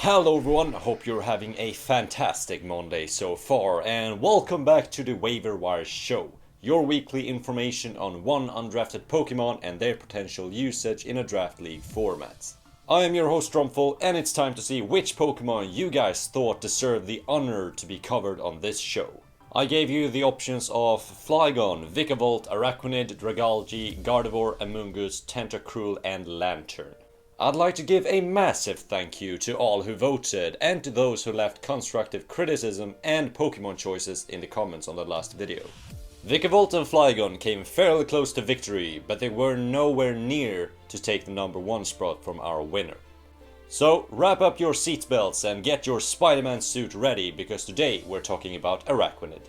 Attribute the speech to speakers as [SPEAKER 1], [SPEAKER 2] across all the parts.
[SPEAKER 1] Hello everyone, hope you're having a fantastic Monday so far, and welcome back to the Waiver Wire show, your weekly information on one undrafted Pokemon and their potential usage in a draft league format. I am your host Strompfel, and it's time to see which Pokemon you guys thought deserved the honor to be covered on this show. I gave you the options of Flygon, Vikavolt, Araquanid, Dragalge, Gardevoir, Amoonguss, Tentacruel and Lantern. I'd like to give a massive thank you to all who voted and to those who left constructive criticism and Pokemon choices in the comments on the last video. Vikavolt and Flygon came fairly close to victory, but they were nowhere near to take the number 1 spot from our winner. So wrap up your seatbelts and get your Spider-Man suit ready, because today we're talking about Araquanid.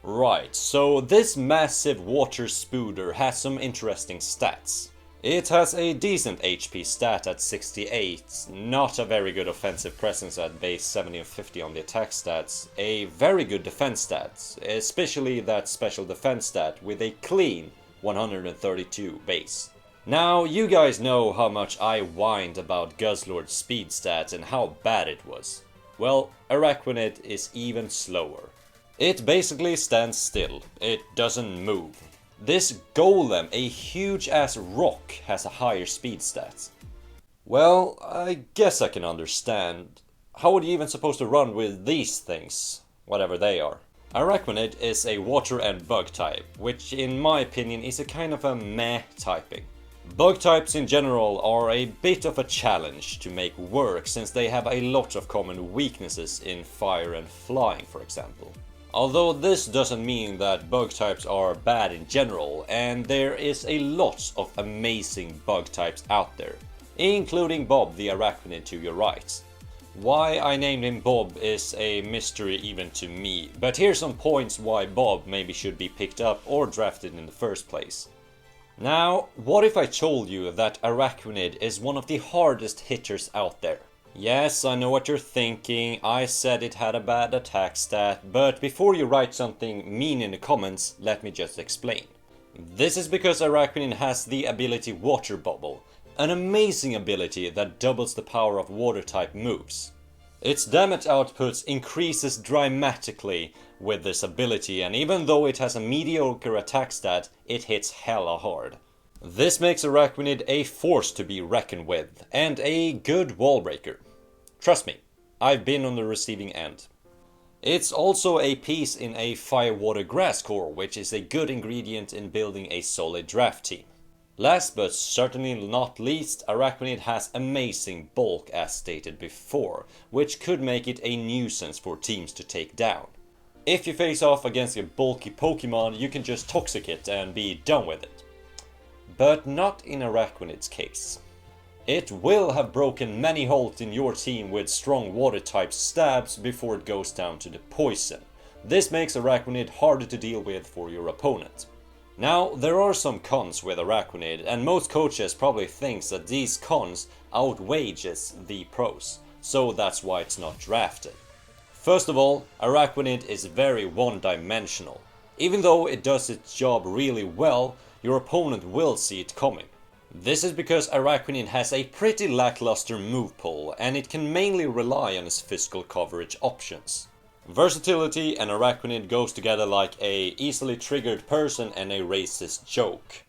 [SPEAKER 1] Right, so this massive water spooder has some interesting stats. It has a decent HP stat at 68, not a very good offensive presence at base 70 and 50 on the attack stats, a very good defense stat, especially that special defense stat with a clean 132 base. Now, you guys know how much I whined about Guzzlord's speed stat and how bad it was. Well, Araquanid is even slower. It basically stands still, it doesn't move. This golem, a huge ass rock, has a higher speed stat. Well, I guess I can understand. How would you even supposed to run with these things, whatever they are? Araquanid is a water and bug type, which in my opinion is a kind of a meh typing. Bug types in general are a bit of a challenge to make work, since they have a lot of common weaknesses in fire and flying, for example. Although this doesn't mean that bug types are bad in general, and there is a lot of amazing bug types out there, including Bob the Araquanid to your right. Why I named him Bob is a mystery even to me, but here's some points why Bob maybe should be picked up or drafted in the first place. Now, what if I told you that Araquanid is one of the hardest hitters out there? Yes, I know what you're thinking, I said it had a bad attack stat, but before you write something mean in the comments, let me just explain. This is because Araquanid has the ability Water Bubble, an amazing ability that doubles the power of water type moves. Its damage output increases dramatically with this ability, and even though it has a mediocre attack stat, it hits hella hard. This makes Araquanid a force to be reckoned with, and a good wall breaker. Trust me, I've been on the receiving end. It's also a piece in a Fire-Water Grass core, which is a good ingredient in building a solid draft team. Last but certainly not least, Araquanid has amazing bulk as stated before, which could make it a nuisance for teams to take down. If you face off against a bulky Pokemon, you can just Toxic it and be done with it. But not in Araquanid's case. It will have broken many holes in your team with strong water type stabs before it goes down to the poison. This makes Araquanid harder to deal with for your opponent. Now, there are some cons with Araquanid, and most coaches probably thinks that these cons outweighs the pros, so that's why it's not drafted. First of all, Araquanid is very one-dimensional. Even though it does its job really well, your opponent will see it coming. This is because Araquanid has a pretty lackluster move pool, and it can mainly rely on its physical coverage options. Versatility and Araquanid goes together like a easily triggered person and a racist joke.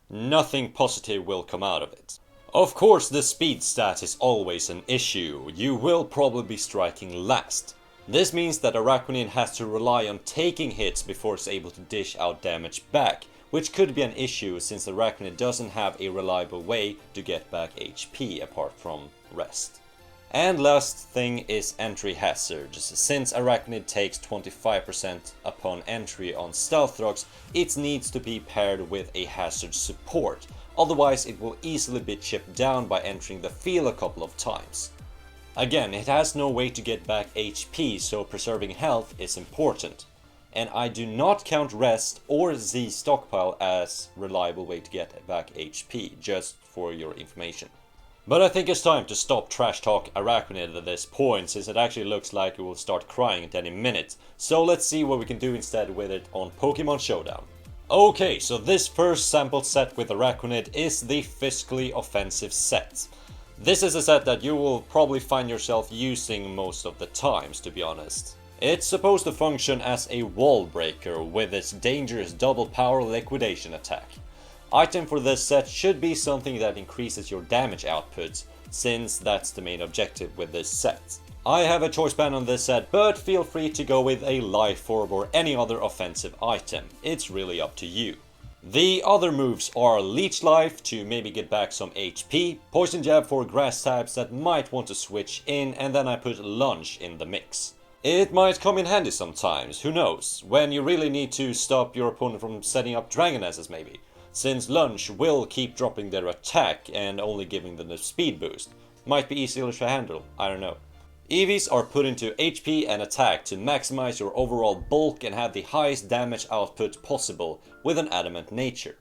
[SPEAKER 1] Nothing positive will come out of it. Of course, the speed stat is always an issue. You will probably be striking last. This means that Araquanid has to rely on taking hits before it's able to dish out damage back, which could be an issue since Araquanid doesn't have a reliable way to get back HP apart from rest. And last thing is entry hazards. Since Araquanid takes 25% upon entry on Stealth Rocks, it needs to be paired with a hazard support, otherwise it will easily be chipped down by entering the field a couple of times. Again, it has no way to get back HP, so preserving health is important. And I do not count rest or the stockpile as reliable way to get back HP, just for your information. But I think it's time to stop trash talk Araquanid at this point, since it actually looks like it will start crying at any minute. So let's see what we can do instead with it on Pokemon Showdown. Okay, so this first sample set with Araquanid is the physically offensive set. This is a set that you will probably find yourself using most of the times, to be honest. It's supposed to function as a wall breaker with its dangerous double power liquidation attack. Item for this set should be something that increases your damage output, since that's the main objective with this set. I have a choice band on this set, but feel free to go with a life orb or any other offensive item. It's really up to you. The other moves are Leech Life to maybe get back some HP, Poison Jab for grass types that might want to switch in, and then I put Lunge in the mix. It might come in handy sometimes, who knows, when you really need to stop your opponent from setting up Dragon Asses maybe, since Lunge will keep dropping their attack and only giving them a speed boost. Might be easier to handle, I don't know. EVs are put into HP and attack to maximize your overall bulk and have the highest damage output possible with an adamant nature.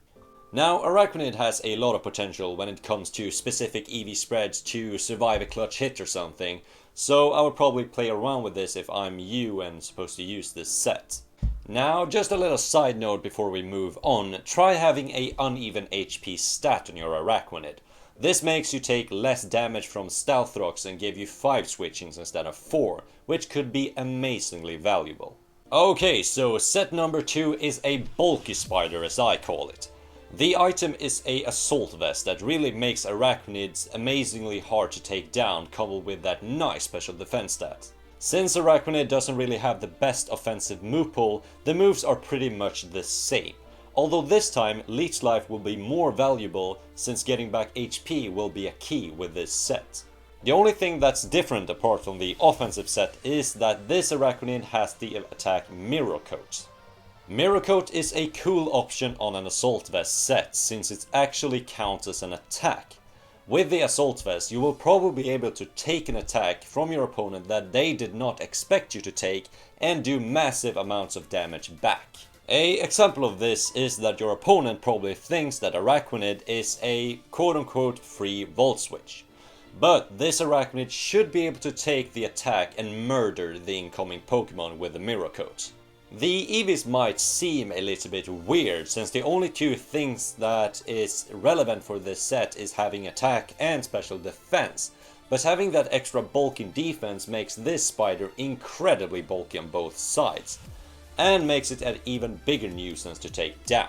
[SPEAKER 1] Now, Araquanid has a lot of potential when it comes to specific EV spreads to survive a clutch hit or something, so I would probably play around with this if I'm you and supposed to use this set. Now, just a little side note before we move on, try having a uneven HP stat on your Araquanid. This makes you take less damage from stealth rocks and give you 5 switchings instead of 4, which could be amazingly valuable. Okay, so set number 2 is a bulky spider, as I call it. The item is a assault vest that really makes Araquanids amazingly hard to take down, coupled with that nice special defense stat. Since Araquanid doesn't really have the best offensive move pool, the moves are pretty much the same. Although this time, Leech Life will be more valuable since getting back HP will be a key with this set. The only thing that's different apart from the offensive set is that this Araquanid has the attack Mirror Coat. Mirror Coat is a cool option on an Assault Vest set since it actually counts as an attack. With the Assault Vest, you will probably be able to take an attack from your opponent that they did not expect you to take and do massive amounts of damage back. An example of this is that your opponent probably thinks that Araquanid is a quote-unquote free Volt Switch. But this Araquanid should be able to take the attack and murder the incoming Pokemon with the Mirror Coat. The EVs might seem a little bit weird since the only two things that is relevant for this set is having attack and special defense. But having that extra bulk in defense makes this spider incredibly bulky on both sides, and makes it an even bigger nuisance to take down.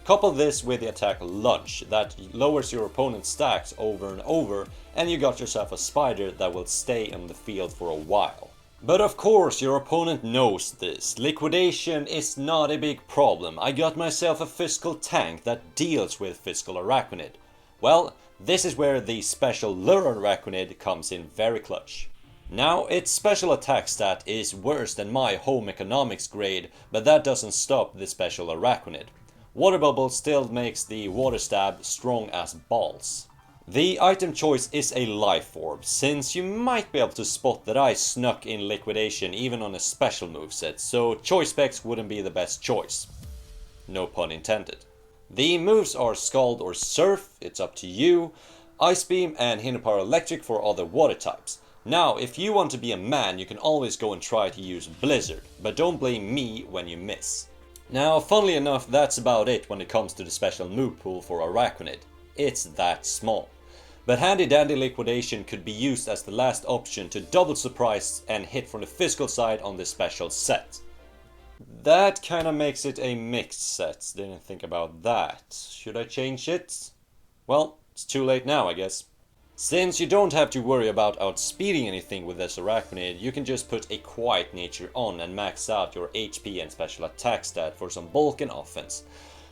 [SPEAKER 1] Couple this with the attack Lunge that lowers your opponent's stacks over and over, and you got yourself a spider that will stay on the field for a while. But of course your opponent knows this. Liquidation is not a big problem. I got myself a physical tank that deals with physical Araquanid. Well, this is where the special Lure Araquanid comes in very clutch. Now, its special attack stat is worse than my home economics grade, but that doesn't stop the special Araquanid. Water Bubble still makes the Water Stab strong as balls. The item choice is a Life Orb, since you might be able to spot that I snuck in Liquidation even on a special moveset, so choice specs wouldn't be the best choice. No pun intended. The moves are Scald or Surf, it's up to you, Ice Beam and Hidden Power Electric for other water types. Now, if you want to be a man, you can always go and try to use Blizzard, but don't blame me when you miss. Now, funnily enough, that's about it when it comes to the special move pool for Araquanid. It's that small. But handy dandy Liquidation could be used as the last option to double surprise and hit from the physical side on this special set. That kinda makes it a mixed set, didn't think about that. Should I change it? Well, it's too late now, I guess. Since you don't have to worry about outspeeding anything with this Araquanid, you can just put a Quiet Nature on and max out your HP and special attack stat for some bulk and offense.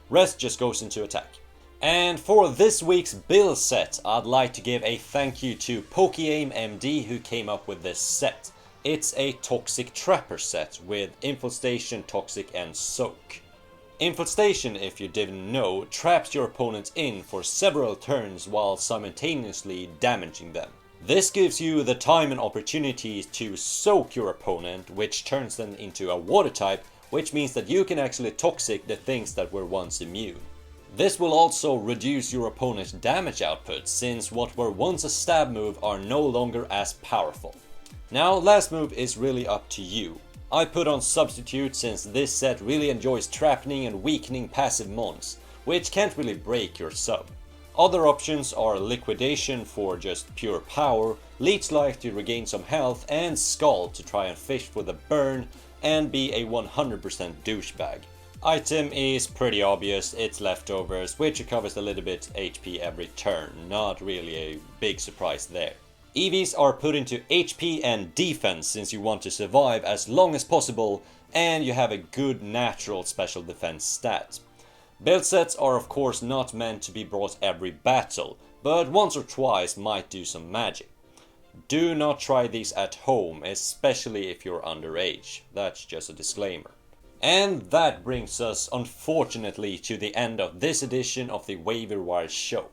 [SPEAKER 1] Rest just goes into attack. And for this week's build set, I'd like to give a thank you to PokeAim MD who came up with this set. It's a Toxic Trapper set with Infestation, Toxic and Soak. Infestation, if you didn't know, traps your opponents in for several turns while simultaneously damaging them. This gives you the time and opportunity to soak your opponent, which turns them into a water type, which means that you can actually toxic the things that were once immune. This will also reduce your opponent's damage output, since what were once a stab move are no longer as powerful. Now, last move is really up to you. I put on Substitute since this set really enjoys trapping and weakening passive mons, which can't really break your sub. Other options are Liquidation for just pure power, Leech Life to regain some health, and Scald to try and fish for the burn and be a 100% douchebag. Item is pretty obvious, it's leftovers, which recovers a little bit HP every turn, not really a big surprise there. EVs are put into HP and defense since you want to survive as long as possible and you have a good natural special defense stat. Build sets are of course not meant to be brought every battle, but once or twice might do some magic. Do not try these at home, especially if you're underage, that's just a disclaimer. And that brings us, unfortunately, to the end of this edition of the Waiver Wire show.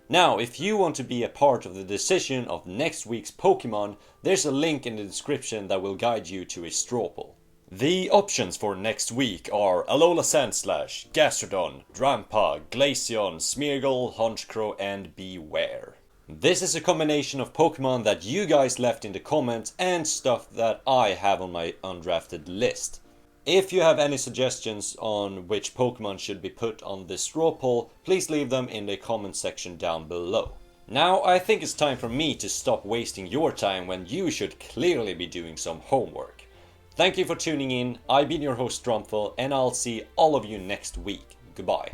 [SPEAKER 1] Now, if you want to be a part of the decision of next week's Pokemon, there's a link in the description that will guide you to a Strawpoll. The options for next week are Alola Sandslash, Gastrodon, Drampa, Glaceon, Smeargle, Honchkrow, and Beware. This is a combination of Pokemon that you guys left in the comments and stuff that I have on my undrafted list. If you have any suggestions on which Pokemon should be put on this Strawpoll, please leave them in the comment section down below. Now I think it's time for me to stop wasting your time when you should clearly be doing some homework. Thank you for tuning in, I've been your host Strompfel and I'll see all of you next week. Goodbye.